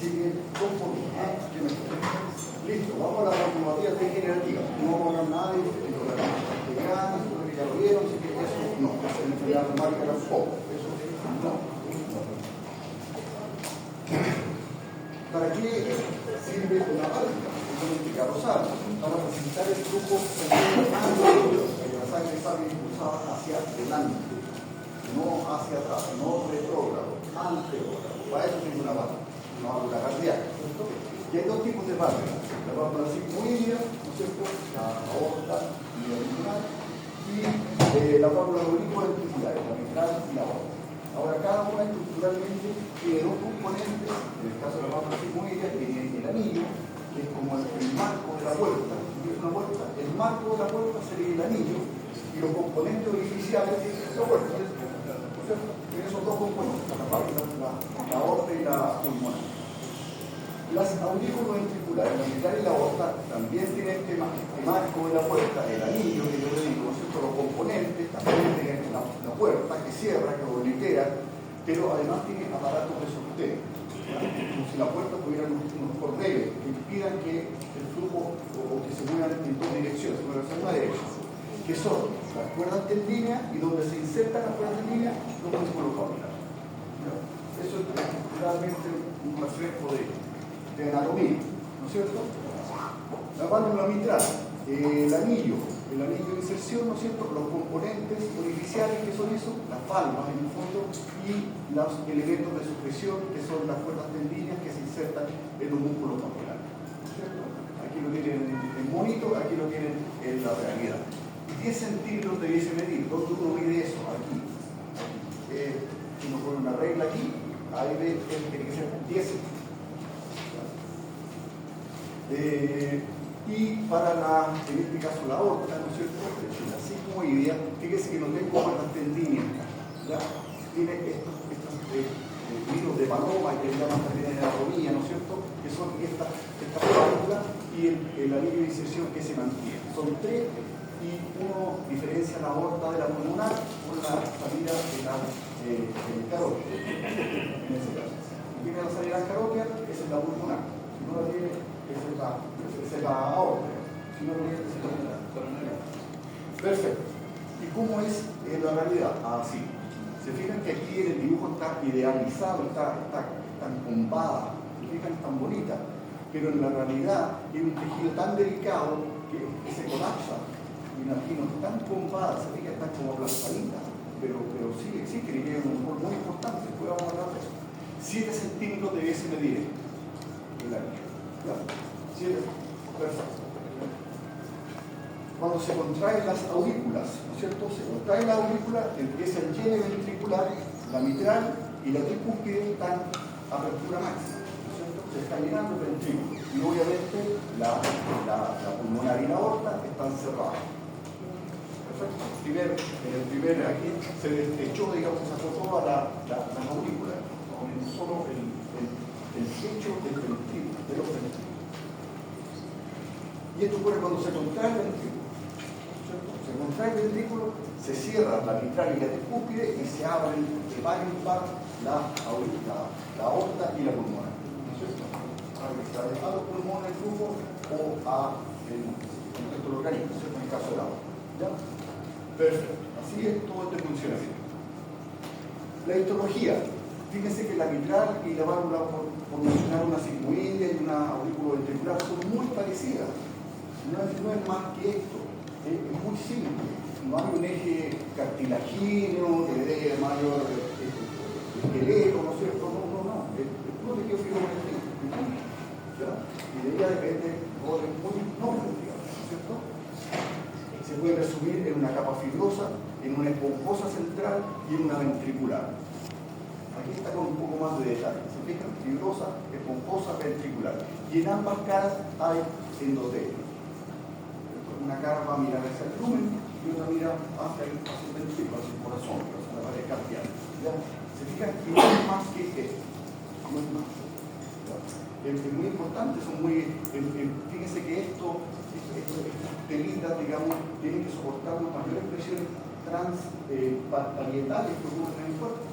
Así que, listo, vamos a la homeopatía degenerativa. No vamos a hablar nada de grande, que ya lo vieron, así que eso no, es una enfermedad reumática tampoco. Eso no. ¿Para qué sirve una válvula? Ya lo saben, para facilitar el flujo sanguíneo anterior, que la sangre salga impulsada hacia adelante, no hacia atrás, no retrógrado, anterógrado. Para eso tiene una válvula cardíaca, ¿cierto? Y hay dos tipos de válvulas: la válvula sigmoidea, ¿no es cierto?, la aorta y la pulmonar, y la válvula auriculoventricular, la mitral y la aorta. Ahora, cada una estructuralmente tiene dos componentes. En el caso de la válvula sigmoidea tiene el anillo, que es como el marco de la puerta. Si es una puerta, el marco de la puerta sería el anillo, y los componentes orificiales es la puerta. Tiene esos dos componentes, la aorta y la pulmonar. Las aurículo-ventriculares, la mitral y la aorta, también tienen este marco de la puerta, el anillo, que yo le digo, ¿no es cierto? Los componentes también tienen la puerta que cierra, que oblitera, pero además tiene aparatos de sostén. Como si la puerta tuviera unos cordeles que impidan que el flujo o que se muevan en dos direcciones, en una dirección, que son las cuerdas tendíneas y donde se insertan las cuerdas tendíneas los músculos capilares. Eso es realmente un reflejo de anatomía, ¿no es cierto? La válvula mitral, el anillo de inserción, ¿no es cierto?, los componentes orificiales, que son eso, las valvas en el fondo, y los elementos de sujeción, que son las cuerdas tendíneas que se insertan en los músculos capilares, ¿no es cierto? Aquí lo tienen en monito, aquí lo tienen en la realidad. 10 centímetros debiese medir. ¿Dónde uno mide eso? Aquí. Si uno pone una regla aquí, ahí ve que tiene que ser 10 centímetros. Y para en este caso la aorta, ¿no es cierto?, la sigmoidea, fíjese que no tengo cuerdas tendíneas, ¿ya? Tiene estos hilos de paloma, que le llaman también en anatomía, ¿no es cierto?, que son esta válvula y el anillo de inserción que se mantiene. Son tres, y uno diferencia la aorta de la pulmonar con la salida de la carótida. En ese caso, si tiene la salida carótida, esa es la pulmonar. Si no la tiene, esa es la aorta. Si no la tiene, esa es la coronaria. Perfecto. ¿Y cómo es en la realidad? Así. Se fijan que aquí en el dibujo está idealizado, está encombada, se fijan, tan bonita, pero en la realidad tiene un tejido tan delicado que se colapsa. Imagino, tan compradas, se fijan, están como aplastaditas, pero sí existe, y tiene un rol muy importante. Después vamos a hablar de eso. 7 centímetros debiese medir el anillo. 7, perfecto. Cuando se contraen las aurículas, ¿no es cierto? Se contrae la aurícula, empieza el llene ventricular, la mitral y la tricúspide están a apertura máxima, ¿no es cierto? Se está llenando el ventrículo, y obviamente la pulmonar y la aorta están cerradas. En el primer aquí se destrechó, digamos, se sacó toda la aurícula, solo el techo del ventrículo, de los ventrículos. Y esto ocurre cuando se contrae el ventrículo. Se contrae el ventrículo, se cierra la mitral y la tricúspide y se abren de par en par la aorta y la pulmonar, ¿no es cierto? A los pulmones el flujo o a el resto del organismo, ¿no es cierto?, en el caso del aorta. ¿Ya? Perfecto. Así es todo este funcionamiento. La histología. Fíjense que la mitral y la válvula, por mencionar una sigmoidea y una auriculoventricular, son muy parecidas. No es más que esto. Es muy simple. No hay un eje cartilagíneo que le dé mayor esqueleto, ¿no es cierto? No. Es puro tejido fibroblastín. Y de ella depende roles muy nobles, digamos, ¿no es cierto? Se puede resumir en una capa fibrosa, en una esponjosa central y en una ventricular. Aquí está con un poco más de detalle. ¿Se fijan? Fibrosa, esponjosa, ventricular. Y en ambas caras hay endotelio. Una cara va a mirar hacia el lumen y otra mira hacia el ventrículo, hacia el corazón, hacia la pared cardíaca. ¿Ya? ¿Se fijan? Y no es más que esto. No es más. Es muy importante, fíjense que estas telitas, digamos, tienen que soportar las mayores presiones transparietales que ocurren en el cuerpo,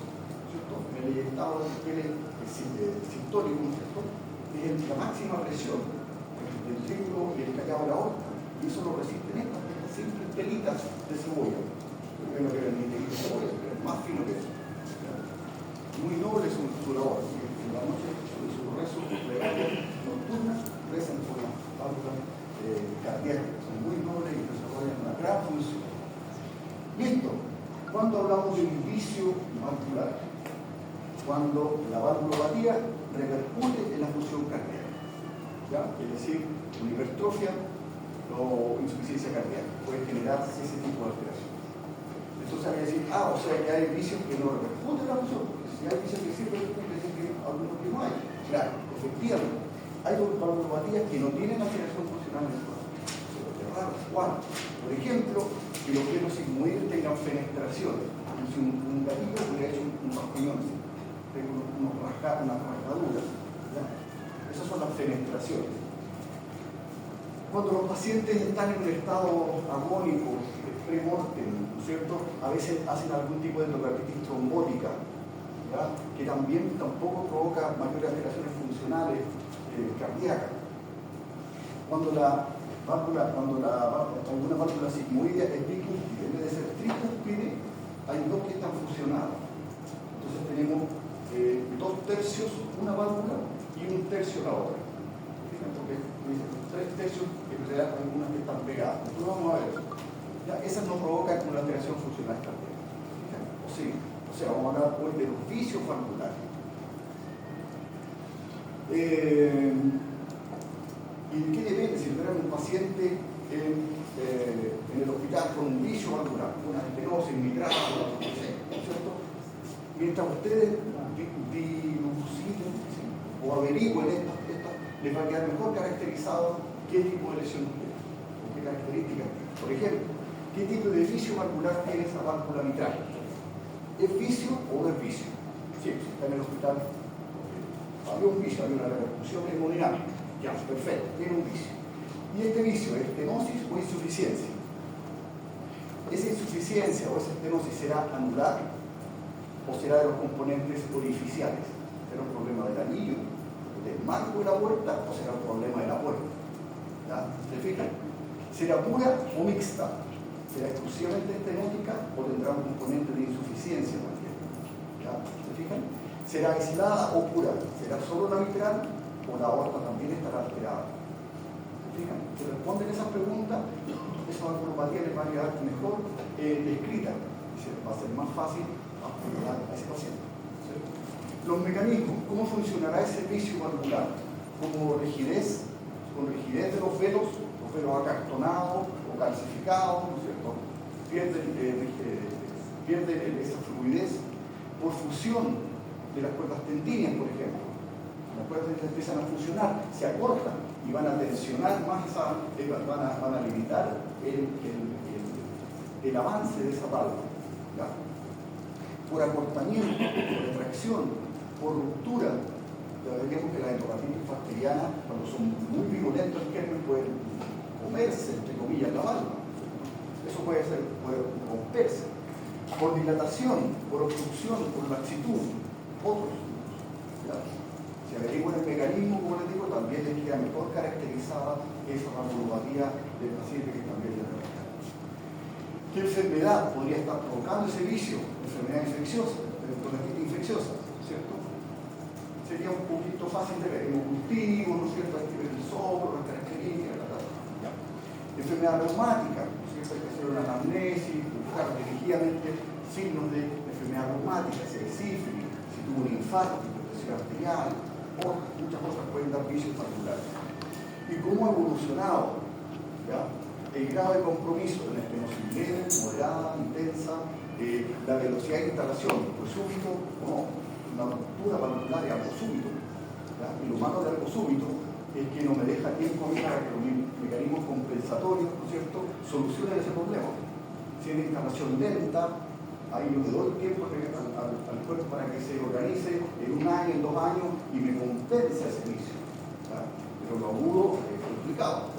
¿cierto? En el estado de sintónico, ¿cierto? es la máxima presión del triángulo y el callado de la aorta, y eso lo resisten estas simples telitas de cebolla. Primero que era ni telita de cebolla, pero es más fino que eso. Muy noble su labor. En la noche, su rezo nocturna, rezan por las válvulas cardíacas. Son muy nobles y desarrollan una gran función. Listo. ¿Cuándo hablamos de un vicio valvular? Cuando la valvulopatía repercute en la función cardíaca. ¿Ya? Es decir, una hipertrofia o insuficiencia cardíaca puede generar ese tipo de alteración. Entonces hay que decir, o sea que hay vicios que no repercuten en la función, porque si hay vicios que sí repercuten, es que algunos que no hay. Claro, efectivamente, hay valvulopatías que no tienen alteración funcional en el cuerpo. Pero es raro, ¿cuál? Por ejemplo, que los velos sigmoides tengan fenestraciones. Si un gatito hubiera hecho un rasguñón, unas rasgaduras. Esas son las fenestraciones. Cuando los pacientes están en un estado agónico, pre-mortem, ¿no es cierto? A veces hacen algún tipo de endocarditis trombótica, ¿ya? Que también tampoco provoca mayores alteraciones funcionales cardíacas. Cuando alguna válvula sigmoidea es bicúspide, en vez de ser tricúspide, hay dos que están fusionadas. Entonces tenemos 2/3 una válvula y 1/3 la otra. Porque dicen 3/3, en realidad hay algunas que están pegadas. Entonces vamos a ver eso. Ya, esas no provocan una alteración funcional cardíaca. O sea, vamos a hablar hoy de los vicios valvulares. ¿Y de qué depende? Si tuviera un paciente en el hospital con un vicio valvular, una estenosis mitral, no sé, ¿cierto? Mientras ustedes diluciden o averigüen esto, les va a quedar mejor caracterizado qué tipo de lesión tiene, o qué características tiene. Por ejemplo, ¿qué tipo de vicio valvular tiene esa válvula mitral? ¿Es vicio o no es vicio? Sí, si está en el hospital, había un vicio, había una repercusión hemodinámica. Ya, perfecto, tiene un vicio. ¿Y este vicio es estenosis o insuficiencia? ¿Esa insuficiencia o esa estenosis será anular o será de los componentes orificiales? ¿Será un problema del anillo, del marco de la puerta o será un problema de la puerta? ¿Ya? ¿Se fijan? ¿Será pura o mixta? ¿Será exclusivamente estenótica o tendrá un componente de insuficiencia también? ¿Ya? ¿Se fijan? ¿Será aislada o pura? ¿Será solo la mitral o la aorta también estará alterada? ¿Se fijan? Si responden esas preguntas, esa valvulopatía les va a quedar mejor descrita. Va a ser más fácil apuntar a ese paciente. ¿Sí? Los mecanismos, ¿cómo funcionará ese vicio valvular? Como rigidez, con rigidez de los velos acartonados o calcificados, ¿no es cierto? Pierden esa fluidez por fusión de las cuerdas tendinias, por ejemplo. Las cuerdas empiezan a funcionar, se acortan y van a tensionar más van a limitar el avance de esa válvula. ¿Ya? Por acortamiento, por retracción, por ruptura. Ya veríamos que las endocarditis bacterianas, cuando son muy virulentos el germen, pueden comerse, entre comillas, la válvula. Eso puede romperse. Por dilatación, por obstrucción, por laxitud, otros. ¿Ya? Si averiguan el mecanismo, como les digo, también les queda mejor caracterizada esa valvulopatía del paciente que también le refiere. ¿Qué enfermedad podría estar provocando ese vicio? Enfermedad infecciosa, infecciosa, ¿cierto? Sería un poquito fácil de ver, hemocultivo, ¿no es cierto? Hay que ver el soplo, las características, ¿ya? Enfermedad reumática, ¿no es cierto? Hay que hacer una anamnesis, buscar dirigidamente signos de enfermedad reumática, si hay sífilis, si tuvo un infarto, hipertensión arterial, muchas cosas pueden dar vicios valvulares. ¿Y cómo ha evolucionado? ¿Ya? El grado de compromiso de la estenosis leve, moderada, intensa, la velocidad de instalación, pues súbito o no, una ruptura valvular de algo súbito. ¿Ya? Y lo malo de algo súbito es que no me deja tiempo para que los mecanismos compensatorios, ¿no es cierto?, solucionen ese problema. Si es una instalación lenta, ahí yo le doy tiempo al cuerpo para que se organice en 1 año, en 2 años y me compense ese vicio. ¿Ya? Pero lo agudo es complicado.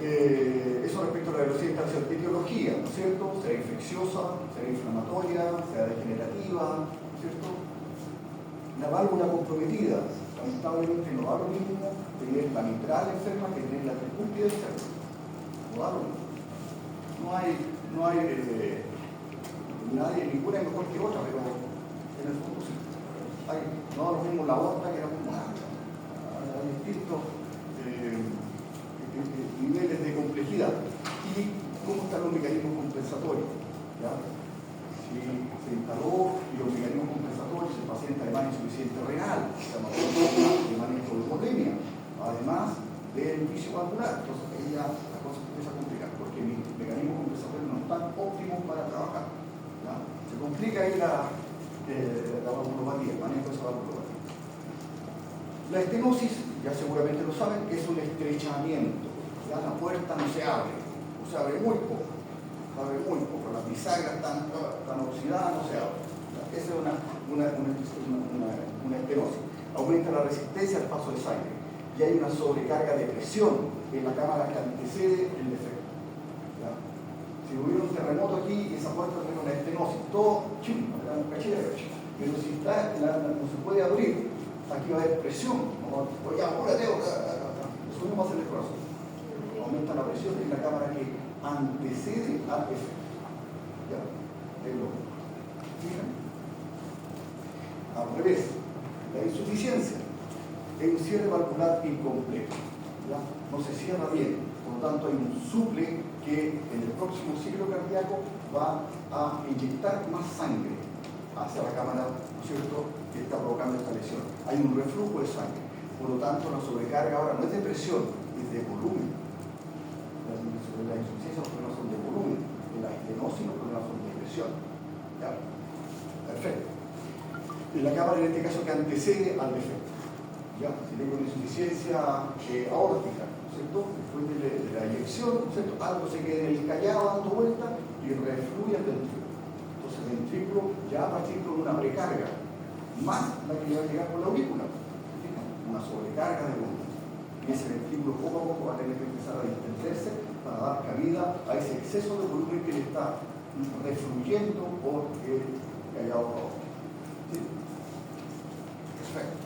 Eso respecto a la velocidad de instalación de etiología, ¿no es cierto? Sea infecciosa, sea inflamatoria, sea degenerativa, ¿no es cierto? La válvula comprometida, está lamentablemente no da lo mismo tener la mitral enferma que tener la tricúspide enferma. No da lo mismo. Nadie, ninguna es mejor que otra, pero en el fondo sí. No da lo mismo la aorta que la pulmonar. Hay distintos niveles de complejidad. ¿Y cómo están los mecanismos compensatorios? ¿Ya? Si se instaló y los mecanismos compensatorios, el paciente además insuficiente renal, se llama de manejo de hipotemia, además del vicio valvular. Entonces ahí ya la cosa empieza a complicar, porque mis mecanismos compensatorios no están óptimos para trabajar. ¿Ya? Se complica ahí la valvulopatía, el manejo de esa valvulopatía. La estenosis, ya seguramente lo saben, es un estrechamiento. ¿Ya? La puerta no se abre, o se abre muy poco. Las bisagras están oxidadas, no se abren. Esa es una estenosis. Aumenta la resistencia al paso de sangre y hay una sobrecarga de presión en la cámara que antecede el defecto. ¿Ya? Si hubiera un terremoto aquí y esa puerta tiene una estenosis, todo pero si está, no se puede abrir, aquí va a haber presión. Oye, apúrate, eso no va a hacer el corazón. Aumenta la presión en la cámara que antecede al efecto. ¿Ya? Fíjense. Al revés, la insuficiencia es un cierre valvular incompleto. ¿Ya? No se cierra bien, por lo tanto hay un suple que en el próximo ciclo cardíaco va a inyectar más sangre hacia la cámara, ¿no es cierto?, que está provocando esta lesión. Hay un reflujo de sangre, por lo tanto la sobrecarga ahora no es de presión, es de volumen. La insuficiencia, los problemas son de volumen, la estenosis, los problemas son de presión. ¿Ya? Perfecto. En la cámara, en este caso, que antecede al defecto. ¿Ya? Si tengo una insuficiencia aórtica, ¿no es cierto?, después de la eyección, ¿no es cierto?, algo se queda en el callado dando vuelta y refluye al ventrículo. Entonces el ventrículo ya va a partir con una precarga, más la que le va a llegar por la aurícula. Una sobrecarga de volumen. Y ese ventrículo poco a poco va a tener que empezar a distenderse para dar cabida a ese exceso de volumen que le está refluyendo por el callado aórtico. ¿Sí? Perfecto.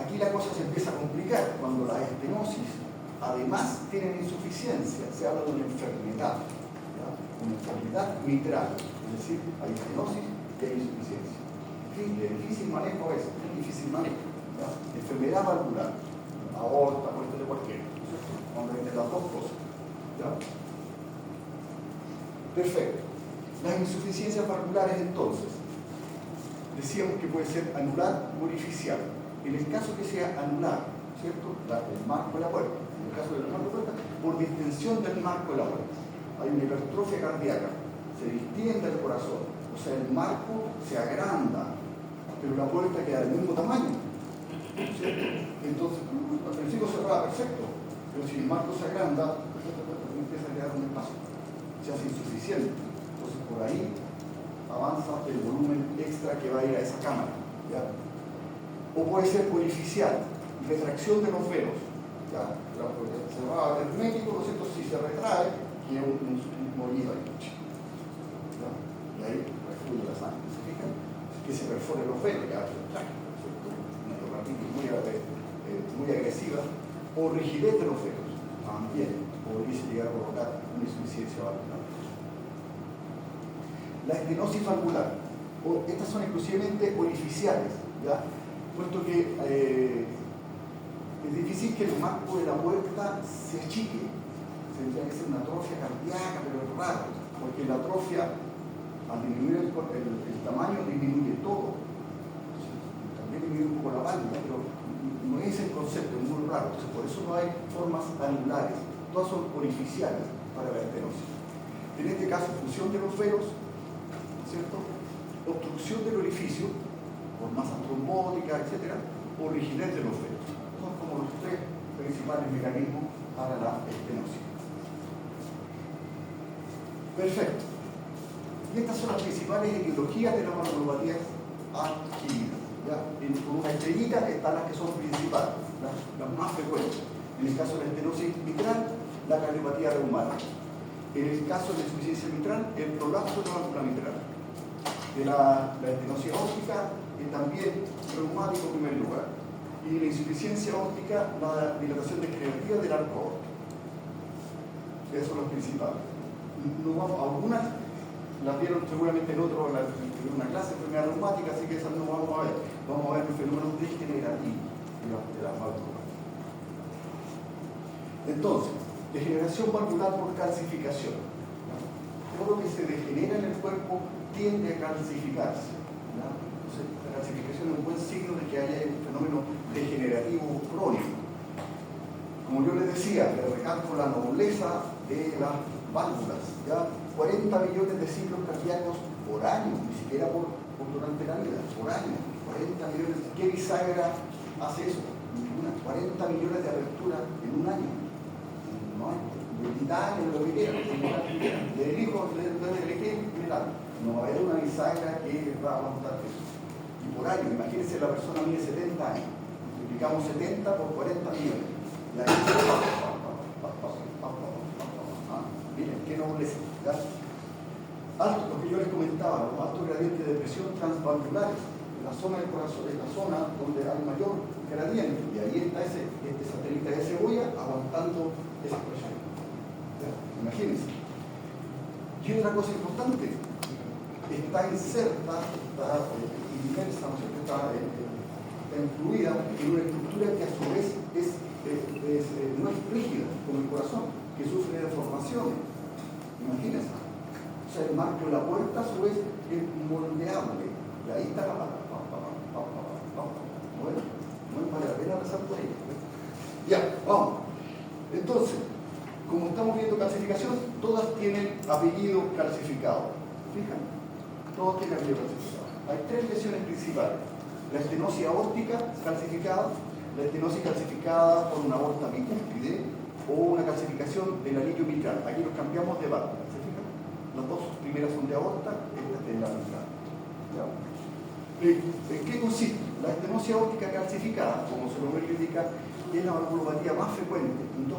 Aquí la cosa se empieza a complicar cuando las estenosis además tienen insuficiencia. Se habla de una enfermedad, ¿ya? Una enfermedad mitral, es decir, hay estenosis y hay insuficiencia. De difícil manejo es, difícil manejo. ¿Ya? Enfermedad valvular, aorta, puesto de cualquiera, cuando hay de las dos cosas. ¿Ya? Perfecto. Las insuficiencias valvulares entonces, decíamos que puede ser anular o orificial. En el caso que sea anular, ¿cierto?, el marco de la puerta, en el caso del marco de la puerta, por distensión del marco de la puerta. Hay una hipertrofia cardíaca, se distiende el corazón, o sea, el marco se agranda, pero la puerta queda del mismo tamaño. ¿Cierto? Entonces, al principio cerraba perfecto, pero si el marco se agranda, empieza a quedar un espacio, se hace insuficiente. Entonces, por ahí avanza el volumen extra que va a ir a esa cámara. ¿Ya? O puede ser orificial, retracción de los velos. ¿Ya? Se va hermético, ¿no es cierto? Si se retrae, queda un mollido ahí. ¿Ya? Y ahí refluye la sangre. ¿Se fijan? Que se perfore los velos, ya una hepatitis muy agresiva, o rigidez de los velos, también podría llegar a provocar una insuficiencia valvular. La estenosis valvular, estas son exclusivamente orificiales, ¿ya? Puesto que es difícil que el marco de la puerta se achique, tendría que ser una atrofia cardíaca, pero es raro, porque la atrofia, al disminuir el tamaño, disminuye todo. También disminuye un poco la válvula, pero no es el concepto, es muy raro. Entonces, por eso no hay formas anulares, todas son orificiales para la estenosis. En este caso, función de los velos, ¿cierto?, obstrucción del orificio por masa trombótica, etc., o rigidez de los velos. Son como los tres principales mecanismos para la estenosis. Perfecto. Y estas son las principales etiologías de la valvulopatía adquirida. Con una estrellita están las que son principales, las más frecuentes. En el caso de la estenosis mitral, la cardiopatía reumática. En el caso de la insuficiencia mitral, el prolapso de la válvula mitral. De la estenosis aórtica, también reumático en primer lugar. Y la insuficiencia óptica, la dilatación degenerativa del arco óptico. Esos son los principales. Algunas las vieron seguramente en una clase de enfermedad reumática, así que esas no vamos a ver. Vamos a ver los fenómenos degenerativos de las válvulas. Entonces, degeneración valvular por calcificación. Todo lo que se degenera en el cuerpo tiende a calcificarse. Entonces, la calcificación es un buen signo de que haya un fenómeno degenerativo crónico. Como yo les decía, les recalco la nobleza de las válvulas. ¿Ya? 40 millones de ciclos cardíacos por año, ni siquiera durante la vida, por año. 40 millones. ¿Qué bisagra hace eso? Ninguna. 40 millones de aperturas en un año. No hay. De titanio, lo que quieran, del hijo, del general. No va a haber una bisagra que va a aguantar eso. Y por año, imagínense, la persona mide 70 años. Multiplicamos 70 por 40 millones. Y ahí miren, qué nobleza. Alto, lo que yo les comentaba, los altos gradientes de presión transvalvulares, en la zona del corazón, en la zona donde hay mayor gradiente, y ahí está este satélite de cebolla aguantando esa presión. Imagínense. Y otra cosa importante, está inserta, está inmersa, está incluida en una estructura que a su vez no es rígida, como el corazón, que sufre deformaciones. Imagínense. O sea, el marco de la puerta a su vez es moldeable. Y ahí está la bueno, no vale la pena pasar por ella. Ya, vamos. Entonces, como estamos viendo calcificación, todas tienen apellido calcificado. Fíjense, todas tienen apellido calcificado. Hay tres lesiones principales. La estenosis aórtica calcificada, la estenosis calcificada por una aorta bicúspide o una calcificación del anillo mitral. Aquí los cambiamos de válvula. ¿Se fijan? Las dos primeras son de aorta, esta es de la mitral. ¿En qué consiste? La estenosis aórtica calcificada, como su nombre indica, es la valvulopatía más frecuente, un 2%.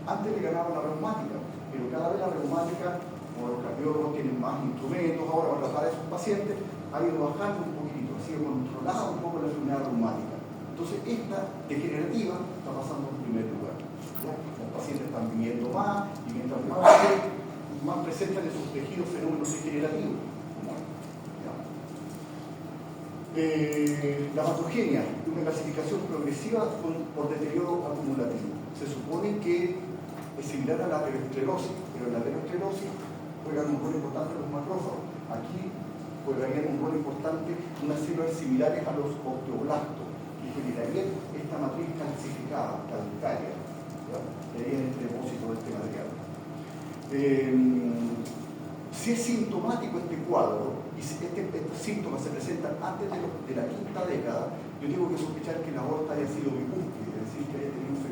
Antes le ganaba la reumática, pero cada vez la reumática, como los cardiólogos tienen más instrumentos ahora para tratar a esos pacientes, ha ido bajando un poquitito, ha sido controlada un poco la enfermedad reumática. Entonces esta degenerativa está pasando en primer lugar. ¿Ya? Los pacientes están viviendo más y mientras más presentan en sus tejidos fenómenos degenerativos. La patogenia, una clasificación progresiva por deterioro acumulativo. Se supone que es similar a la aterosclerosis, pero en la aterosclerosis juegan un rol importante los macrófagos. Aquí juegarían un rol importante unas células similares a los osteoblastos, que generarían esta matriz calcificada, calcárea, que hay en el depósito de este material. Si es sintomático este cuadro, y si estos síntomas se presentan antes de la quinta década, yo tengo que sospechar que la aorta haya sido bicúspide, es decir, que haya tenido un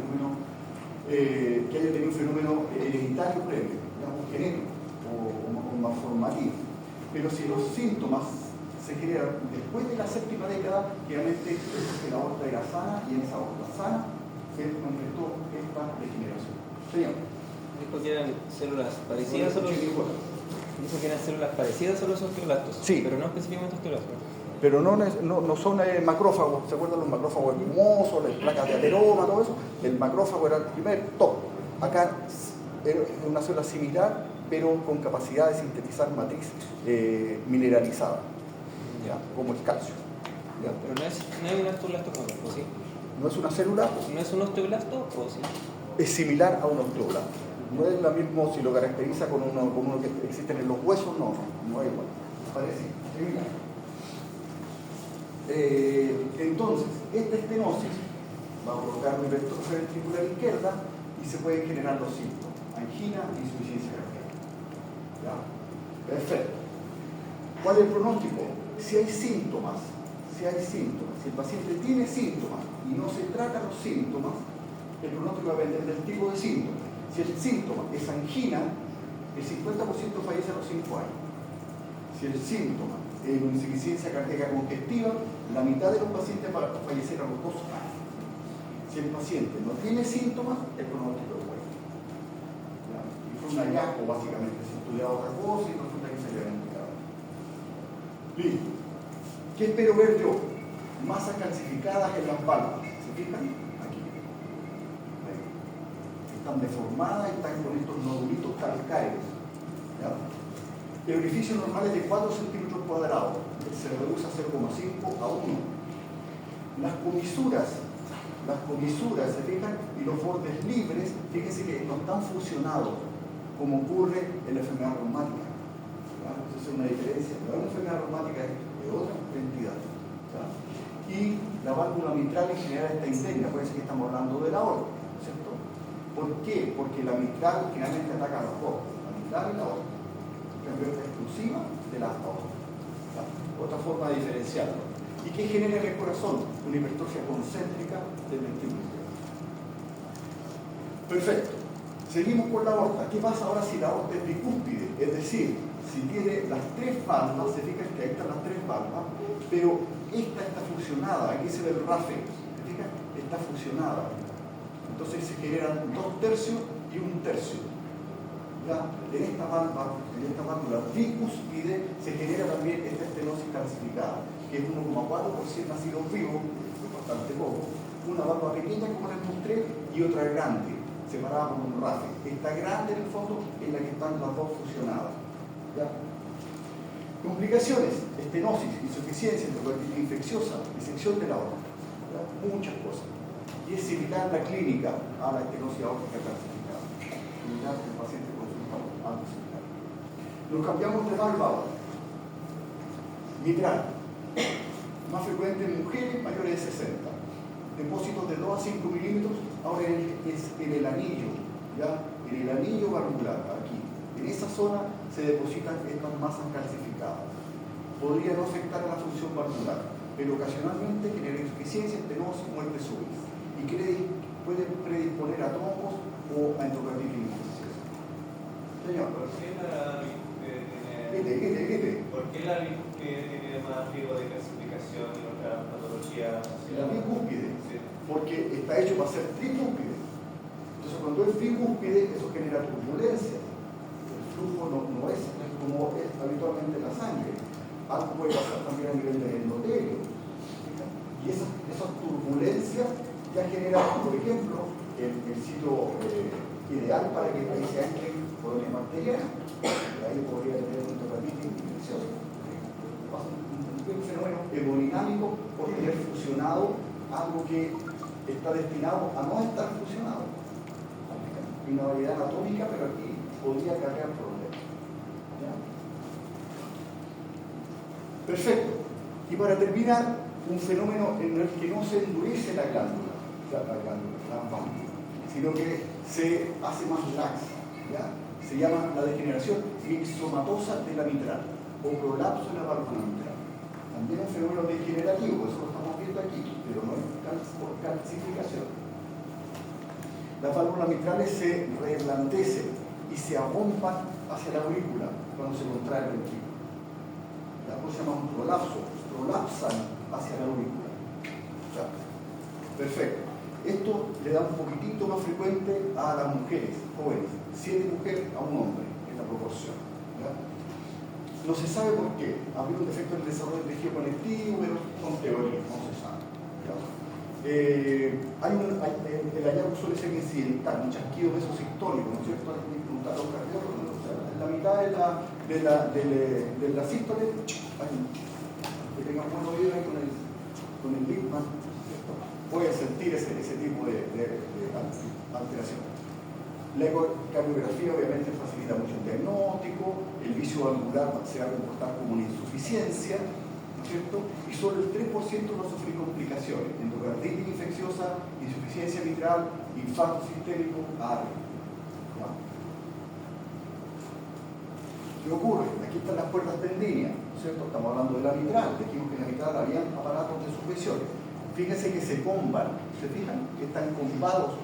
fenómeno hereditario previo, digamos, genético o malformativo. Pero si los síntomas se generan después de la séptima década, realmente es porque la aorta era sana y en esa aorta sana se manifestó esta degeneración. Señor. Dijo que eran células parecidas a los... Dice que eran células parecidas a los osteoblastos, sí, pero no específicamente osteoblastos. Pero no son macrófagos. ¿Se acuerdan los macrófagos espumosos, las placas de ateroma, todo eso? El macrófago era el primer top. Acá es una célula similar, pero con capacidad de sintetizar matriz mineralizada, ¿ya? Como el calcio. ¿Ya? Pero no es un osteoblasto como tal, ¿o sí? ¿No es una célula? ¿No es un osteoblasto o sí? Es similar a un osteoblasto. No es lo mismo si lo caracteriza con uno que existen en los huesos, no es igual. Parece similar. Entonces, esta estenosis va a provocar una hipertrofia ventricular izquierda y se pueden generar los síntomas: angina y insuficiencia cardíaca. ¿Ya? Perfecto. ¿Cuál es el pronóstico? Si hay síntomas, si el paciente tiene síntomas y no se tratan los síntomas, el pronóstico va a depender del tipo de síntoma. Si el síntoma es angina, el 50% fallece a los 5 años. Si el síntoma es una insuficiencia cardíaca congestiva, la mitad de los pacientes van a fallecer a los 2 años. Si el paciente no tiene síntomas, el pronóstico es bueno. Y fue un hallazgo, básicamente. Se estudiaba otra cosa y resulta que se había investigado. Listo. ¿Qué espero ver yo? Masas calcificadas en las válvulas. ¿Se fijan? Aquí. Ahí. Están deformadas, están con estos nodulitos calcáreos. ¿Ya? El orificio normal es de 4 centímetros cuadrados. Se reduce a 0,5 a 1. Las comisuras, ¿se fijan? Y los bordes libres, fíjense que no están fusionados, como ocurre en la enfermedad reumática. ¿Ya? Esa es una diferencia. La enfermedad reumática es de otra entidad. ¿Ya? Y la válvula mitral en general está interna, por eso que estamos hablando de la aorta, ¿cierto? ¿Por qué? Porque la mitral generalmente ataca a los dos, la mitral y la aorta. En cambio, es exclusiva de la aorta. ¿Ya? Otra forma de diferenciarlo. ¿Y qué genera en el corazón? Una hipertrofia concéntrica del ventrículo. Perfecto. Seguimos con la aorta. ¿Qué pasa ahora si la aorta es bicúspide? Es decir, si tiene las tres valvas, se fijan que ahí están las tres valvas, pero esta está fusionada. Aquí se ve el RAFE. ¿Se fijan? Está fusionada. Entonces se generan 2/3 y 1/3. ¿Ya? En esta válvula bicúspide se genera también esta estenosis calcificada, que es 1,4% nacidos vivos, es bastante poco. Una válvula pequeña como les mostré y otra grande, separada por un RAFE. Esta grande en el fondo es la que están las dos fusionadas. ¿Ya? Complicaciones: estenosis, insuficiencia, endocarditis infecciosa, disección de la aorta. ¿Ya? Muchas cosas. Y es similar la clínica a la estenosis aórtica calcificada. Similar que el paciente consulta algo similar. Nos cambiamos de válvula. Mitral. Más frecuente en mujeres mayores de 60. Depósitos de 2 a 5 milímetros. Ahora es en el anillo, ¿ya? En el anillo valvular, aquí. En esa zona se depositan estas masas calcificadas. Podría no afectar a la función valvular, pero ocasionalmente genera insuficiencia, estenosis, muerte súbita. Y puede predisponer a trombos o a endocarditis infecciosa. Señor. ¿Por qué la ¿Qué? ¿Por qué la bicúspide tiene más riesgo de calcificación y otras patologías? La bicúspide, Sí. porque está hecho para ser tricúspide. Entonces, cuando es bicúspide, eso genera turbulencia. El flujo no es como es habitualmente la sangre. Algo puede pasar también a nivel de endotelio. Y esas turbulencias ya generan, por ejemplo, el sitio ideal para que ahí se anclen colonias bacterianas. Ahí podría tener un endocarditis infecciosa. Un fenómeno hemodinámico por tener fusionado algo que está destinado a no estar fusionado. Hay una variedad anatómica, pero aquí podría acarrear problemas. ¿Ya? Perfecto. Y para terminar, un fenómeno en el que no se endurece la glándula, sino que se hace más laxa. ¿Ya? Se llama la degeneración mixomatosa de la mitral o prolapso de la válvula mitral. También es un fenómeno degenerativo, eso lo estamos viendo aquí, pero no es por calcificación. Las válvulas mitrales se reblandecen y se abomban hacia la aurícula cuando se contrae el ventrículo. La cosa se llama un prolapso, prolapsan hacia la aurícula. ¿Ya? Perfecto. Esto le da un poquitito más frecuente a las mujeres jóvenes, 7 mujeres a un hombre en la proporción. ¿Ya? No se sabe por qué. Habría un defecto en el desarrollo del tejido conectivo, pero son teorías, no se sabe. ¿Ya? El hallazgo suele ser incidental, un chasquido mesosistólico, ¿no es cierto? Un talón cardíaco, o sea, en la mitad de la sístole, que tengan buen oído ahí con el Lippmann, puede sentir ese tipo de alteración. La ecocardiografía obviamente facilita mucho el diagnóstico, el vicio valvular se va a comportar como una insuficiencia, ¿no es cierto? Y solo el 3% va a sufrir complicaciones: endocarditis infecciosa, insuficiencia mitral, infarto sistémico, ARE. ¿No? ¿Qué ocurre? Aquí están las cuerdas tendinias, ¿no es cierto? Estamos hablando de la mitral, dijimos que en la mitral había aparatos de sujeción. Fíjense que se comban, ¿se fijan? Que están combados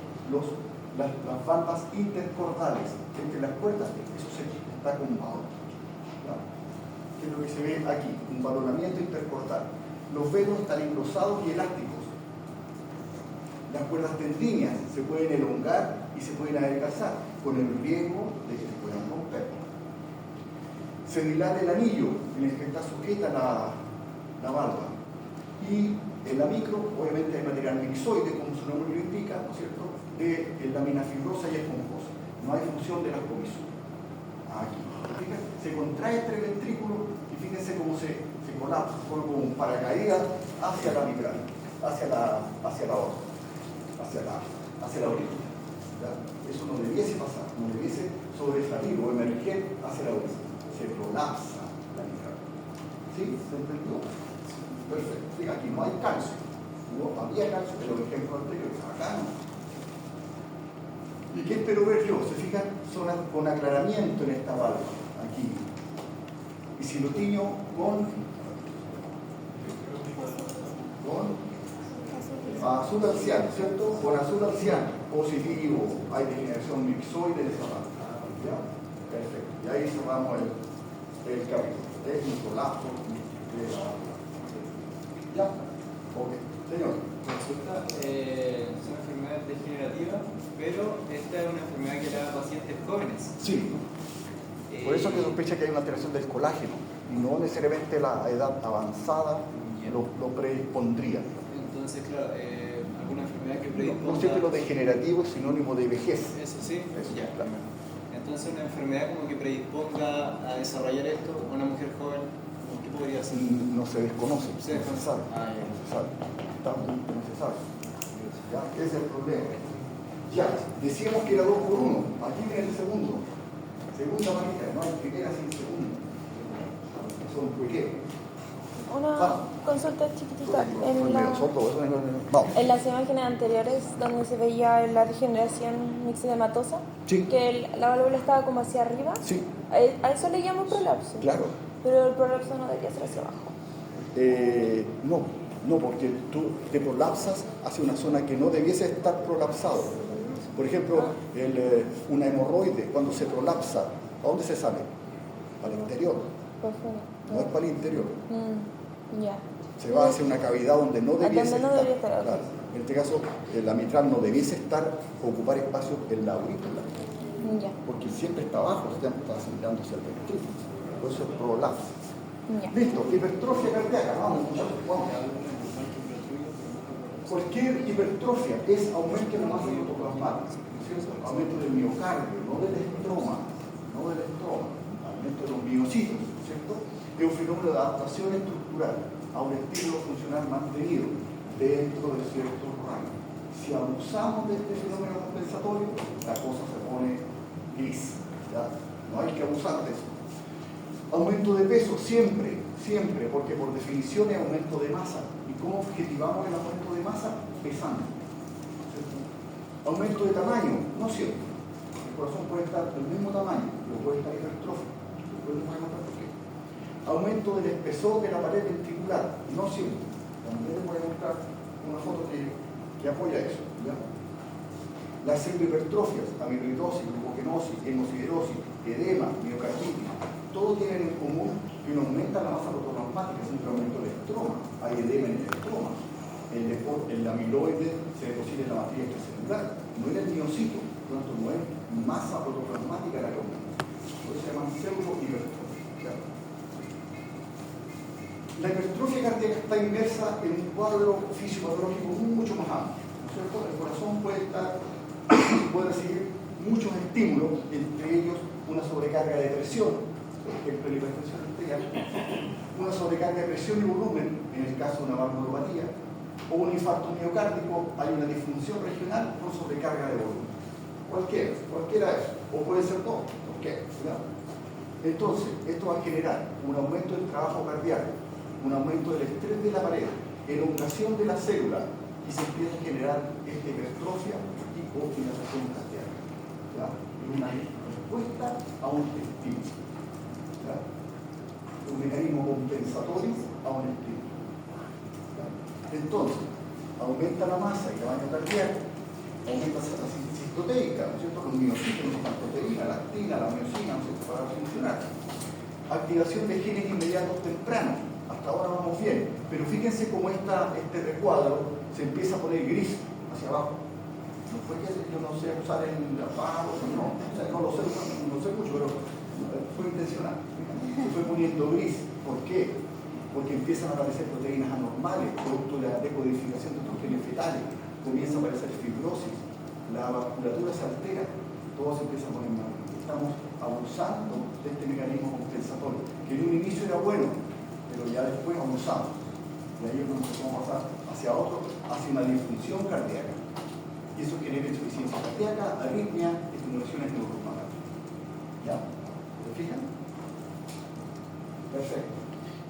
las valvas intercordales entre las cuerdas, eso está combado. ¿Ya? Que es lo que se ve aquí, un balonamiento intercordal. Los velos están engrosados y elásticos. Las cuerdas tendinias se pueden elongar y se pueden adelgazar, con el riesgo de que se puedan romper. Se dilata el anillo en el que está sujeta la valva. Y en la micro, obviamente hay material mixoide, como su nombre lo indica, ¿no es cierto?, de lámina fibrosa y esponjosa. No hay función de las comisuras. Aquí. Fíjense, se contrae este ventrículo y fíjense cómo se colapsa, como un paracaídas hacia la mitral, hacia la aorta, hacia la orilla. ¿Ya? Eso no debiese pasar, no debiese sobresalir o emerger hacia la orilla. Se colapsa la mitral. ¿Sí? ¿Se entendió? Perfecto. Fíjate, aquí no hay calcio. No había calcio en los ejemplos anteriores. Acá no. ¿Y qué espero ver yo? Se fijan, zonas con aclaramiento en esta válvula. Aquí. Y si lo tiño con azul arciano, ¿cierto? Con azul arciano, positivo, hay degeneración mixoide de esa válvula. ¿Ya? Perfecto. Y ahí cerramos el capítulo. Es un colapso de la válvula. ¿Ya? Ok. Señor. Consulta, son enfermedades degenerativas, pero esta es una enfermedad que le da a pacientes jóvenes. Sí. Por eso que sospecha que hay una alteración del colágeno y no necesariamente la edad avanzada lo predispondría. Entonces, claro, alguna enfermedad que predisponga... No siempre lo degenerativo es sinónimo de vejez. Eso sí, Eso, ya. claro. Entonces, una enfermedad como que predisponga a desarrollar esto, una mujer joven, ¿qué podría ser? No se desconoce, no se sabe. Ah, ya. No se sabe. No se sabe. ¿Ya? Ese es el problema. Ya, decíamos que era 2 por 1. Aquí viene el segundo. Segunda manera, no hay primera sin segunda. Son pequeños. Una consulta chiquitita. Vamos. En las imágenes anteriores, donde se veía la regeneración mixedematosa, Sí. que la válvula estaba como hacia arriba, Sí, a eso le llamo prolapso. claro. Pero el prolapso no debería ser hacia abajo. No, porque tú te prolapsas hacia una zona que no debiese estar prolapsado. Por ejemplo, una hemorroide, cuando se prolapsa, ¿a dónde se sale? Al interior, Por fuera. no es para el interior. Ya. Se va hacia una cavidad donde no debiese donde no debería estar, ok. Claro. En este caso, la mitral no debiese ocupar espacio en la aurícula, Ya. porque siempre está abajo, está acelerándose el ventrículo. Por eso es prolapso. Ya. Listo, hipertrofia cardíaca, vamos muchachos, vamos. Cualquier hipertrofia es aumento de la masa protoplasmática, ¿cierto? Aumento del miocardio, no del estroma, aumento de los miocitos, ¿cierto? Es un fenómeno de adaptación estructural a un estilo funcional mantenido dentro de ciertos rangos. Si abusamos de este fenómeno compensatorio, la cosa se pone gris, ¿ya? No hay que abusar de eso. Aumento de peso, siempre, porque por definición es aumento de masa. ¿Y cómo objetivamos el aumento de masa? Pesando. ¿Cierto? Aumento de tamaño, no siempre. El corazón puede estar del mismo tamaño, pero puede estar hipertrófico. Después les voy a mostrar por qué. Aumento del espesor de la pared ventricular, no siempre. También les voy a mostrar una foto que apoya eso. ¿Ya? Las pseudohipertrofias, amiloidosis, glucogenosis, hemosiderosis, edema, miocarditis, todos tienen en común que no aumenta la masa protoplasmática, es un aumento del estroma. Hay edema en el estroma. El amiloide se deposita en la matriz extracelular, no en el miocito, por lo tanto no es masa protoplasmática la que aumenta. Por eso se llaman pseudohipertrofia. La hipertrofia cardíaca está inmersa en un cuadro fisiopatológico mucho más amplio, ¿no es cierto? El corazón puede recibir muchos estímulos, entre ellos una sobrecarga de presión, por ejemplo, la hipertensión arterial, una sobrecarga de presión y volumen, en el caso de una valvulopatía, o un infarto miocárdico, hay una disfunción regional por sobrecarga de volumen. Cualquiera de eso, o puede ser dos, ¿por qué? ¿Verdad? Entonces, esto va a generar un aumento del trabajo cardíaco, un aumento del estrés de la pared, elongación de la célula, y se empieza a generar esta hipertrofia tipo dilatación cardíaca. ¿Ya? Es una respuesta a un estímulo. ¿Ya? Un mecanismo compensatorio a un estímulo. ¿Ya? Entonces, aumenta la masa y tamaño cardíaco, aumenta la síntesis proteica, ¿no es cierto? Los miocitos necesitan proteína, lactina, la miocina, ¿no es cierto?, para funcionar. Activación de genes inmediatos tempranos. Hasta ahora vamos bien, pero fíjense cómo este recuadro se empieza a poner gris hacia abajo. No fue que yo no sé usar el aparato, no, o sea, no lo sé mucho, pero fue intencional. Se fue poniendo gris. ¿Por qué? porque empiezan a aparecer proteínas anormales, producto de la decodificación de estos genes fetales, comienza a aparecer fibrosis, la vasculatura se altera, todo se empieza a poner mal. Estamos abusando de este mecanismo compensatorio, que en un inicio era bueno, pero ya después abusamos. Y ahí es donde empezamos a pasar hacia una disfunción cardíaca. Y eso genera insuficiencia cardíaca, arritmia, estimulaciones neurohormonales. ¿Ya? ¿Se fijan? Perfecto.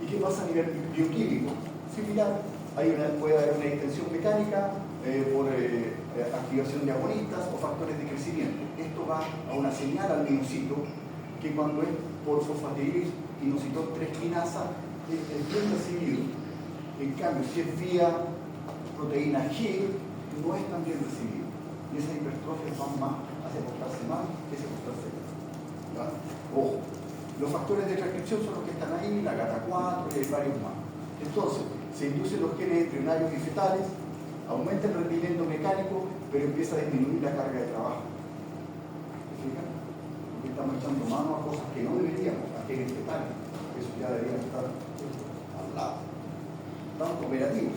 ¿Y qué pasa a nivel bioquímico? Similar, puede haber una distensión mecánica por activación de agonistas o factores de crecimiento. Esto va a una señal al minocito que cuando es por fosfatidilinosidol 3 quinasa es bien recibido. En cambio, si es vía proteína G, no es tan bien recibido. Y esas hipertrofias van más hacia portarse mal que hacia portarse bien. ¿Ya? Ojo. Los factores de transcripción son los que están ahí, la GATA4 y hay varios más. Entonces, se inducen los genes embrionarios y fetales, aumenta el rendimiento mecánico, pero empieza a disminuir la carga de trabajo. ¿Se fijan? Porque estamos echando mano a cosas que no deberíamos, a genes fetales. Eso ya debería estar al lado. Estamos cooperativos.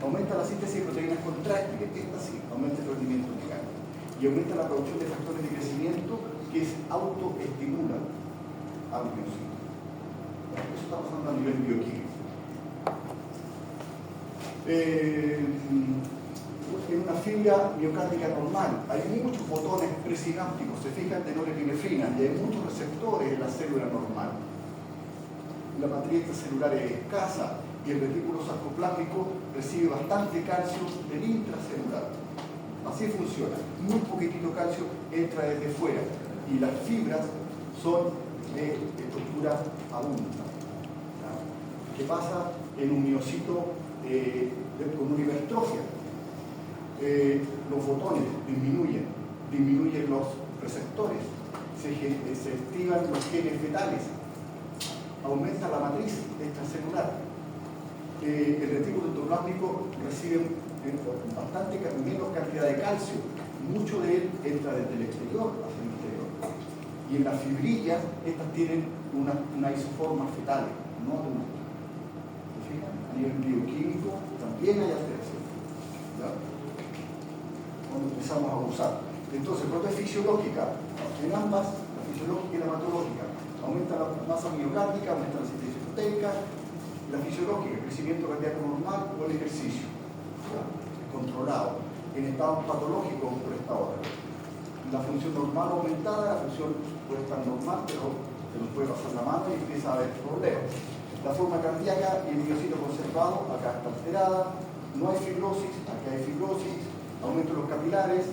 Aumenta la síntesis de proteínas contráctiles, esta sí, aumenta el rendimiento mecánico. Y aumenta la producción de factores de crecimiento que se autoestimulan al miocito. Eso está pasando a nivel bioquímico. En una fibra miocárdica normal hay muchos botones presinápticos, se fijan, de norepinefrina, y hay muchos receptores en la célula normal. La matriz celular es escasa y el retículo sarcoplásmico recibe bastante calcio del intracelular. Así funciona. Muy poquitito calcio entra desde fuera y las fibras son de estructura adulta. ¿Qué pasa en un miocito con una hipertrofia? Los botones disminuyen los receptores, se activan los genes fetales, aumenta la matriz extracelular. El retículo endoplásmico recibe bastante menos cantidad de calcio, mucho de él entra desde el exterior hacia el interior. Y en las fibrillas, estas tienen una isoforma fetal, no adulta. ¿Se fijan? A nivel bioquímico también hay alteración. ¿Ya? Cuando empezamos a usar. Entonces, propia fisiológica, en ambas, la fisiológica y la hematológica, aumenta la masa miocárdica, aumenta la síntesis proteica, la fisiológica, el crecimiento cardíaco normal o el ejercicio, ¿ya? Controlado, en estado patológico por esta hora. La función normal aumentada, la función puede estar normal, pero se nos puede pasar la mano y empieza a haber problemas. La forma cardíaca y el miocito conservado, acá está alterada, no hay fibrosis, acá hay fibrosis, aumento de los capilares,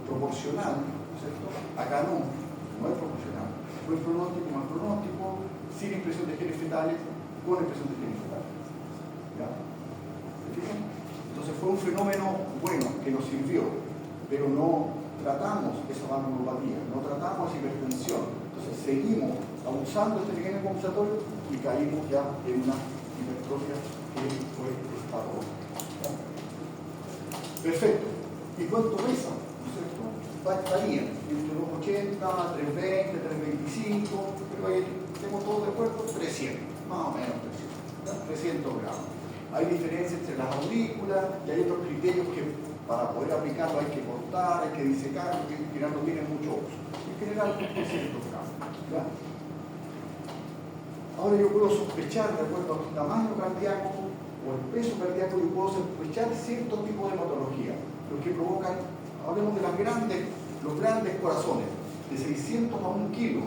proporcional, ¿cierto? Acá no es proporcional. Buen pronóstico, mal pronóstico, sin impresión de genes fetales, con impresión de genes fetales. ¿Ya? ¿Se fijan? Entonces fue un fenómeno bueno que nos sirvió, pero no tratamos esa valvulopatía, no tratamos hipertensión. Entonces seguimos abusando de este mecanismo compensatorio y caímos ya en una hipertrofia que fue patológica. Perfecto. ¿Y cuánto pesa? ¿No es cierto? Varía entre los 80, 320, 325, pero ahí tenemos todos de acuerdo, 300, más o menos 300 gramos. Hay diferencia entre las aurículas y hay otros criterios que para poder aplicarlo hay que cortar, hay que disecar, porque en general no tienen mucho uso. En general, 300 gramos. ¿Ya? Ahora yo puedo sospechar, de acuerdo a mi tamaño cardíaco o el peso cardíaco, yo puedo sospechar cierto tipo de patología, los que provocan, hablemos de los grandes corazones, de 600 a 1 kilo,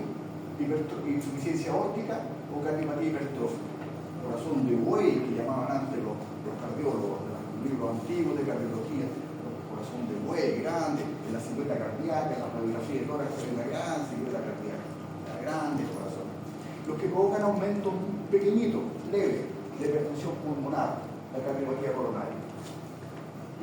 insuficiencia aórtica o cardiopatía hipertrófica. Corazón de buey, que llamaban antes los cardiólogos de los libros antiguos de cardiología, corazón de buey grande, en la silueta cardíaca, en la radiografía de tórax, hay una gran silueta cardíaca, grandes corazones. Los que provocan aumentos pequeñitos, leves, de hipertensión pulmonar, la cardiopatía coronaria.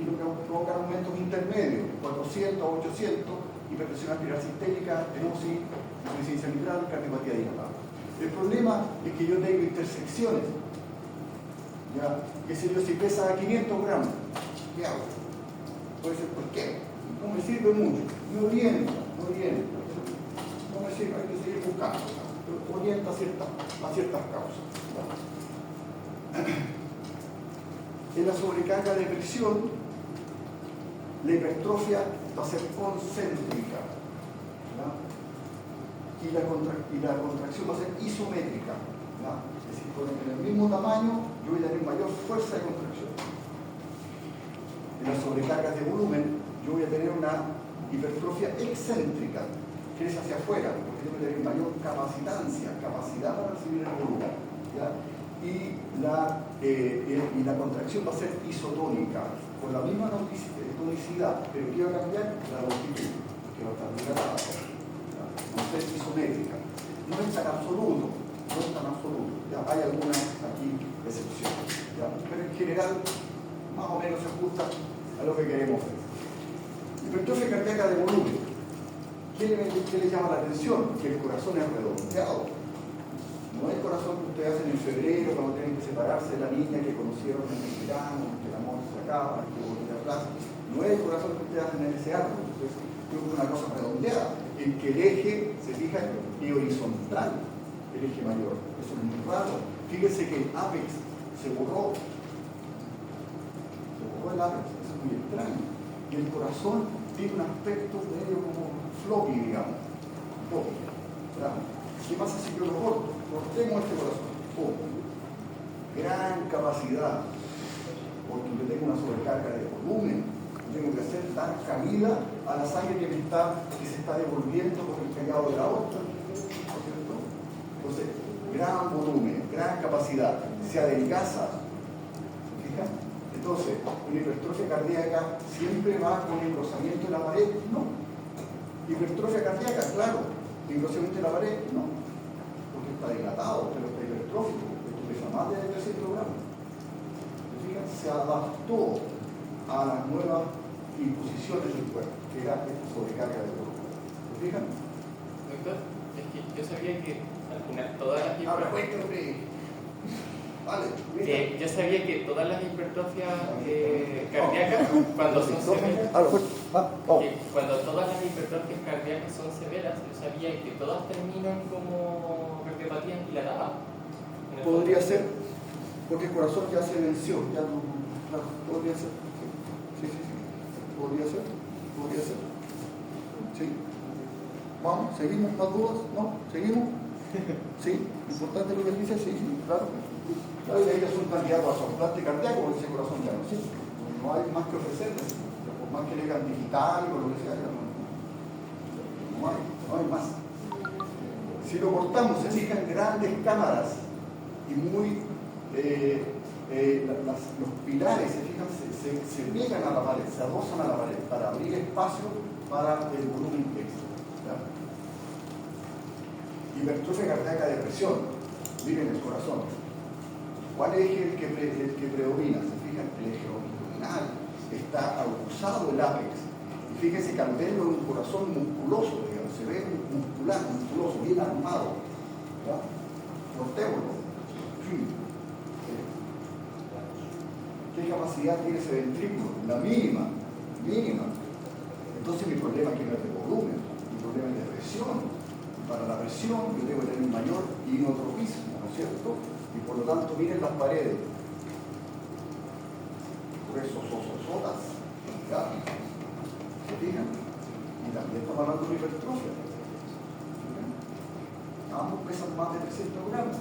Y los que provocan aumentos intermedios, 400 a 800, hipertensión arterial sistémica, estenosis, insuficiencia mitral, cardiopatía dilatada. El problema es que yo tengo intersecciones. ¿Ya? ¿Qué sé yo? Si pesa 500 gramos, ¿qué hago? Puede ser, ¿por qué? No me sirve mucho. Me orienta. No me sirve, hay que seguir buscando. Pero orienta a ciertas causas. ¿Ya? En la sobrecarga de presión, la hipertrofia va a ser concéntrica, ¿ya? Y la contracción va a ser isométrica, ¿ya? Es decir, con el mismo tamaño yo voy a tener mayor fuerza de contracción. En las sobrecargas de volumen yo voy a tener una hipertrofia excéntrica, crece hacia afuera, porque yo voy a tener mayor capacidad para recibir el volumen, ¿ya? Y la contracción va a ser isotónica, con la misma tonicidad, pero ¿qué va a cambiar? La longitud, que va a estar dilatada, ¿ya? Va a ser isométrica. No es tan absoluto, ¿ya? Hay algunas aquí excepciones, ¿ya? Pero en general más o menos se ajusta a lo que queremos ver. Hipertrofia cardíaca de volumen. ¿Qué le llama la atención? Que el corazón es redondeado. No es el corazón que ustedes hacen en febrero cuando tienen que separarse de la niña que conocieron en el verano, que el amor se acaba, que volver atrás. No es el corazón que ustedes hacen en ese árbol. Entonces, es una cosa redondeada. En que el eje, se fijan, es horizontal, el eje mayor. Eso es muy raro. Fíjense que el ápex se borró. Se borró el ápex. Eso es muy extraño. Y el corazón tiene un aspecto medio como floppy, digamos. Floppy, ¿verdad? ¿Qué pasa si yo lo corto? Cortemos este corazón. Oh, gran capacidad, porque yo tengo una sobrecarga de volumen. Tengo que hacer dar cabida a la sangre que se está devolviendo por el callado de la aorta. ¿No es cierto? Entonces, gran volumen, gran capacidad. Se adelgaza. ¿Se fijan? Entonces, una hipertrofia cardíaca siempre va con engrosamiento de la pared. No. Hipertrofia cardíaca, claro. Engrosamiento de la pared, no. Porque está dilatado, pero está hipertrófico. Esto pesa más de 300 gramos. ¿Se fijan? Se adaptó a las nuevas imposiciones del cuerpo, que era esta sobrecarga de volumen. ¿Se fijan? Doctor, es que yo sabía que al final todas las Ahora, hipertrofias. Vale, Yo sabía que todas las hipertrofias cardíacas, cuando son severas, cuando todas las hipertrofias cardíacas son severas, yo sabía que todas terminan como cardiopatía dilatada. podría ser, porque el corazón ya se venció, ya no, claro, podría ser. Sí. Podría ser. Sí. Vamos, ¿seguimos? ¿Más dudas? ¿No? ¿Seguimos? Sí, importante lo que dice, sí, claro. Claro, ellos son candidatos a trasplante cardíaco porque ese corazón ya no existe. No hay más que ofrecerles, por más que le digan digital o lo que sea, ya no hay más. Si lo cortamos, se fijan grandes cámaras y muy los pilares, se fijan, se pegan a la pared, se adosan a la pared para abrir espacio para el volumen extra. ¿Ya? Hipertrofia cardíaca de presión, miren el corazón. ¿Cuál es el que predomina? ¿Se fijan? El eje longitudinal. Está acusado el ápex. Y fíjense que al verlo en un corazón musculoso, digamos, se ve musculoso, bien armado. ¿Ya? Cortémoslo. ¿Qué capacidad tiene ese ventrículo? La mínima. Entonces mi problema aquí no es de volumen, mi problema es de presión. Para la presión yo debo tener un mayor inotropismo, ¿no es cierto? Y por lo tanto miren las paredes. Gruesos ososotas. ¿Ya? ¿Se fijan? Y también estamos hablando de hipertrofia. Ambos pesan más de 300 gramos.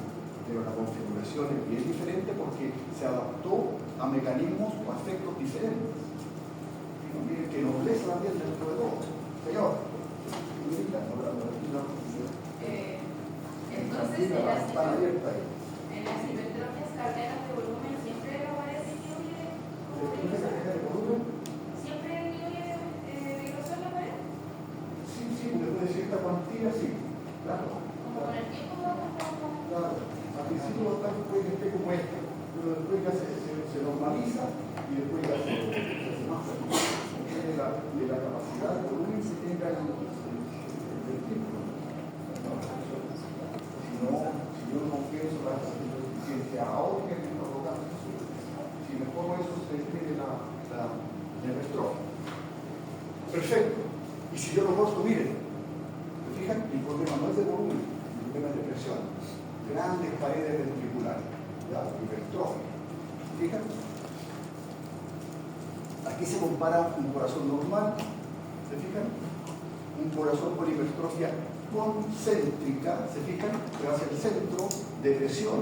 Pero la configuración es bien diferente porque se adaptó a mecanismos o a efectos diferentes. Y miren que nobleza también dentro de todo. Señor. Entonces, están abiertas ahí. en las hipertrofias cardíacas de volumen siempre aparece siempre disminuye grosor la pared. Sí, después de cierta cuantía, sí. Claro. Como con el tiempo Claro. Al principio puede que esté como este, pero después ya se normaliza y después ya se más de la capacidad de volumen se tenga el tiempo. Si yo no pienso la suficiencia ahora que me provoca, si me pongo eso se tiene la hipertrofia. Perfecto. Y si yo lo corto, miren, ¿se fijan? Mi problema no es de volumen, mi problema es de presión. Grandes paredes ventriculares, ¿ya? Hipertrofia. Aquí se compara un corazón normal, ¿se fijan? Un corazón con hipertrofia concéntrica, ¿se fijan? Que va hacia el centro de presión,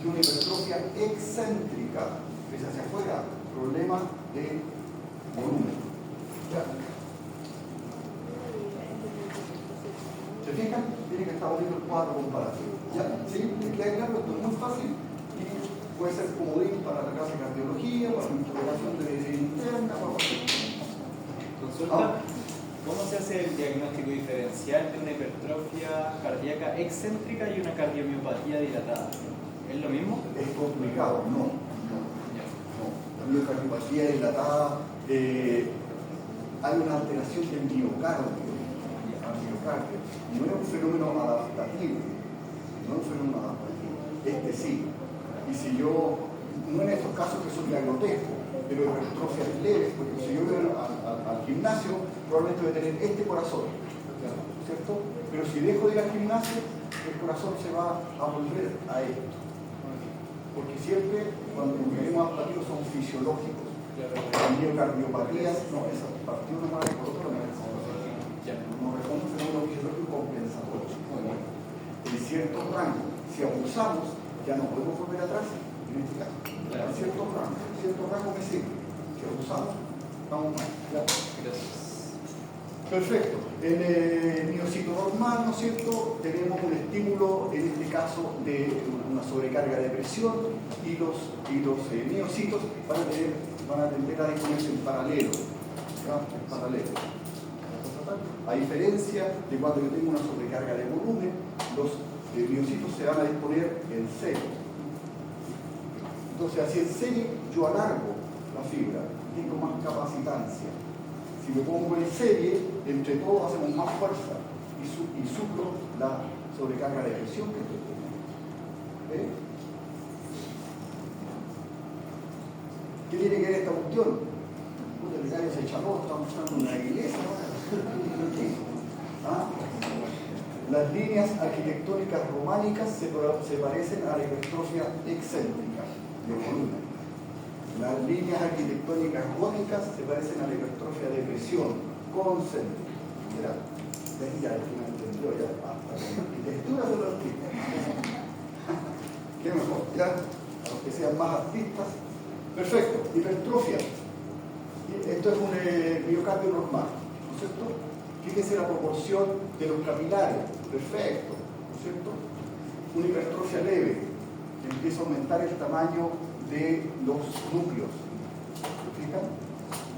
y una hipertrofia excéntrica, que es hacia afuera, problema de volumen. ¿Ya? ¿Se fijan? Tienen que estar viendo el cuadro comparativo. ¿Ya? ¿Sí? ¿Les queda claro? Esto es muy fácil y puede ser comodín para la clase de cardiología, para la interrogación de medicina interna, para... Consulta. ¿Cómo se hace el diagnóstico diferencial de una hipertrofia cardíaca excéntrica y una cardiomiopatía dilatada? ¿Es lo mismo? Es complicado, no. La miocardiopatía dilatada, hay una alteración del miocardio. No es un fenómeno adaptativo, este sí. Y si yo, no en estos casos que son diagnósticos, pero hipertrofias leves, porque si yo voy al gimnasio, probablemente voy a tener este corazón, ¿cierto? Pero si dejo de ir al gimnasio, el corazón se va a volver a esto. Porque siempre, cuando los mecanismos adaptativos son fisiológicos, las miocardiopatías, no, esa partió una madre por otra, no responde un fenómeno fisiológico compensatorio. En cierto rango, si abusamos, ya no podemos volver atrás, en este caso. En cierto rango me sirve. Si abusamos, vamos mal. Gracias. Perfecto. En el miocito normal, ¿no es cierto? Tenemos un estímulo, en este caso, de una sobrecarga de presión y los miocitos van a tender a disponerse en paralelo. ¿Ya? En paralelo. A diferencia de cuando yo tengo una sobrecarga de volumen, los miocitos se van a disponer en serie. Entonces, así en serie, yo alargo la fibra, tengo más capacitancia. Si me pongo en serie, entre todos hacemos más fuerza y suplo la sobrecarga de presión que estoy teniendo. ¿Okay? ¿Qué tiene que ver esta cuestión? Puta, el gallo se echó, está mostrando una iglesia. ¿Ah? Las líneas arquitectónicas románicas se parecen a la hipertrofia excéntrica de volumen. Las líneas arquitectónicas góticas se parecen a la hipertrofia de presión concéntrica. Mirá, ya me entendió ya. Hasta la arquitectura se lo explica. ¿Qué mejor? ¿Ya? A los que sean más artistas. Perfecto, hipertrofia. Esto es un miocardio normal, ¿no es cierto? Fíjese la proporción de los capilares, perfecto, ¿no es cierto? Una hipertrofia leve, que empieza a aumentar el tamaño de los núcleos, ¿se fijan?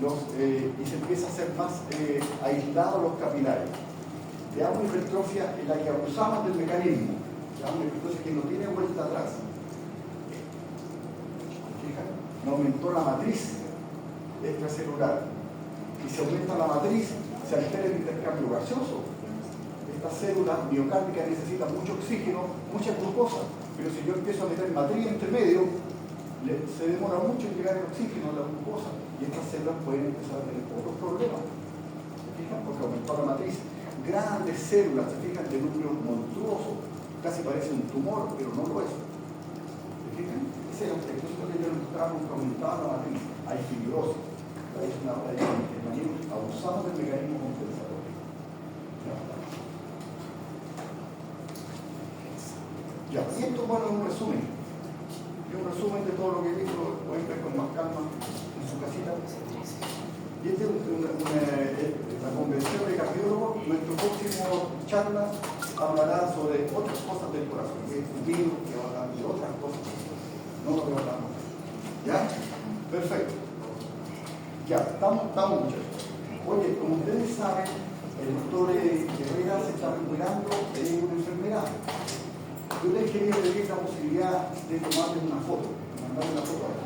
Y se empieza a hacer más aislados los capilares. Veamos una hipertrofia en la que abusamos del mecanismo, veamos una hipertrofia que no tiene vuelta atrás. ¿Se fijan? No aumentó la matriz extracelular. Y si aumenta la matriz, se altera el intercambio gaseoso. Estas células miocárdicas necesitan mucho oxígeno, mucha glucosa, pero si yo empiezo a meter matriz entre medio, se demora mucho en llegar el oxígeno, la glucosa, y estas células pueden empezar a tener otros problemas. ¿Se fijan? Porque aumentó la matriz. Grandes células, se fijan, de núcleos monstruosos, casi parece un tumor, pero no lo es. ¿Se fijan? Ese es el proceso que yo mostraba que aumentaba la matriz. Hay fibrosis. Es una abusamos del mecanismo compensatorio. Ya, y esto, bueno, es un resumen. Y un resumen de todo lo que he visto, lo pueden ver con más calma en su casita. Y esta es la convención de cardiólogos. Nuestro próximo charla hablará sobre otras cosas del corazón, que es un libro que va a hablar de otras cosas, no lo que hablamos. ¿Ya? Perfecto. Ya, estamos muchachos. Oye, como ustedes saben, el doctor Herrera se está recuperando de una enfermedad. Yo les quería pedir la posibilidad de tomarle una foto, mandarle una foto a él.